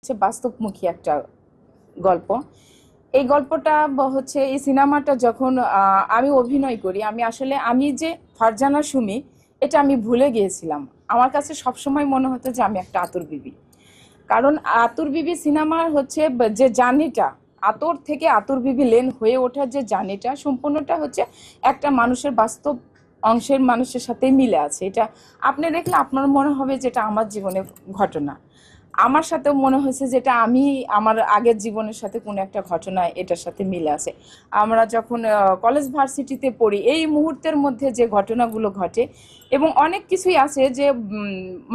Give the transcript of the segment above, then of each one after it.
হচ্ছে বাস্তবমুখী একটা গল্প। এই গল্পটা হচ্ছে এই সিনেমাটা যখন আমি অভিনয় করি, আমি যে ফারজানা সুমি এটা আমি ভুলে গিয়েছিলাম। আমার কাছে সবসময় মনে হতো যে আমি একটা আতুর বিবি। কারণ আতুর বিবি সিনেমার হচ্ছে যে জার্নিটা, আতর থেকে আতুর বিবি লেন হয়ে ওঠার যে জার্নিটা সম্পূর্ণটা হচ্ছে একটা মানুষের বাস্তব অংশের মানুষের সাথে মিলে আছে। এটা আপনি দেখলে আপনার মনে হবে যেটা আমার জীবনের ঘটনা। আমার সাথেও মনে হয়েছে যেটা আমি আমার আগের জীবনের সাথে কোনো একটা ঘটনা এটার সাথে মিলে আছে। আমরা যখন কলেজ ভার্সিটিতে পড়ি এই মুহূর্তের মধ্যে যে ঘটনাগুলো ঘটে, এবং অনেক কিছুই আছে যে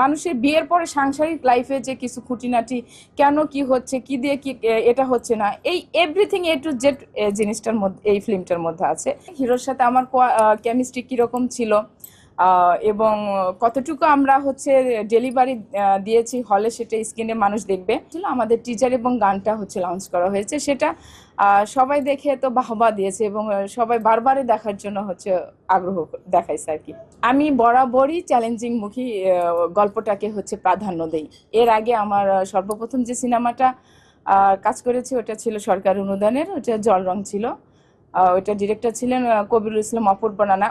মানুষের বিয়ের পরে সাংসারিক লাইফে যে কিছু খুঁটিনাটি কেন কি হচ্ছে, কি দিয়ে কি এটা হচ্ছে না, এই এভরিথিং এ টু জেড জিনিসটার মধ্যে এই ফিল্মটার মধ্যে আছে। হিরোর সাথে আমার কেমিস্ট্রি কিরকম ছিল, এবং কতটুকু আমরা হচ্ছে ডেলিভারি দিয়েছি হলে, সেটা স্ক্রিনে মানুষ দেখবে। আমাদের টিচার এবং গানটা হচ্ছে লঞ্চ করা হয়েছে, সেটা সবাই দেখে তো বাহবা দিয়েছে, এবং সবাই বারবারই দেখার জন্য হচ্ছে আগ্রহ দেখাইছে আর কি। আমি বরাবরই চ্যালেঞ্জিং মুখী গল্পটাকে হচ্ছে প্রাধান্য দেই। এর আগে আমার সর্বপ্রথম যে সিনেমাটা কাজ করেছি ওটা ছিল সরকার অনুদানের, ওটা জল রং ছিল। ওইটা ডিরেক্টর ছিলেন কবিরুল ইসলাম অপূর্ব নানা।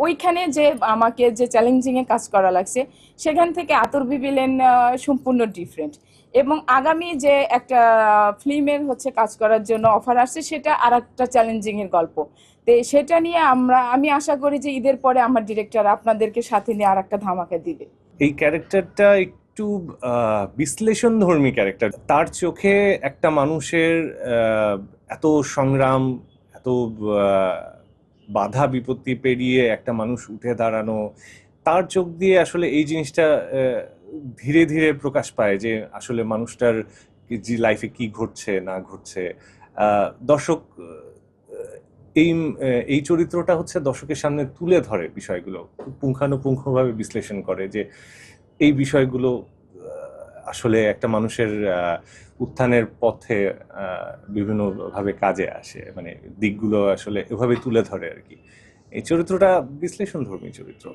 ওইখানে যে আমাকে যে চ্যালেঞ্জিং এ কাজ করা লাগছে, সেখান থেকে আতর বিবিলেন সম্পূর্ণ ডিফারেন্ট। এবং আগামী যে একটা ফিল্মের হচ্ছে কাজ করার জন্য অফার আসছে, সেটা আর একটা চ্যালেঞ্জিং এর গল্প। তো সেটা নিয়ে আমি আশা করি যে ঈদের পরে আমার ডিরেক্টর আপনাদেরকে সাথে নিয়ে আর একটা ধামাকা দিবে। এই ক্যারেক্টারটা একটু বিশ্লেষণধর্মী ক্যারেক্টার। তার চোখে একটা মানুষের এত সংগ্রাম, এত বাধা বিপত্তি পেরিয়ে একটা মানুষ উঠে দাঁড়ানো, তার চোখ দিয়ে আসলে এই জিনিসটা ধীরে ধীরে প্রকাশ পায় যে আসলে মানুষটার যে লাইফে কি ঘটছে না ঘটছে। দর্শক এই এই চরিত্রটা হচ্ছে দর্শকের সামনে তুলে ধরে বিষয়গুলো, পুঙ্খানুপুঙ্খভাবে বিশ্লেষণ করে যে এই বিষয়গুলো আসলে একটা মানুষের উত্থানের পথে বিভিন্নভাবে কাজে আসে, মানে দিকগুলো আসলে এভাবে তুলে ধরে আর কি। এই চরিত্রটা বিশ্লেষণধর্মী চরিত্র।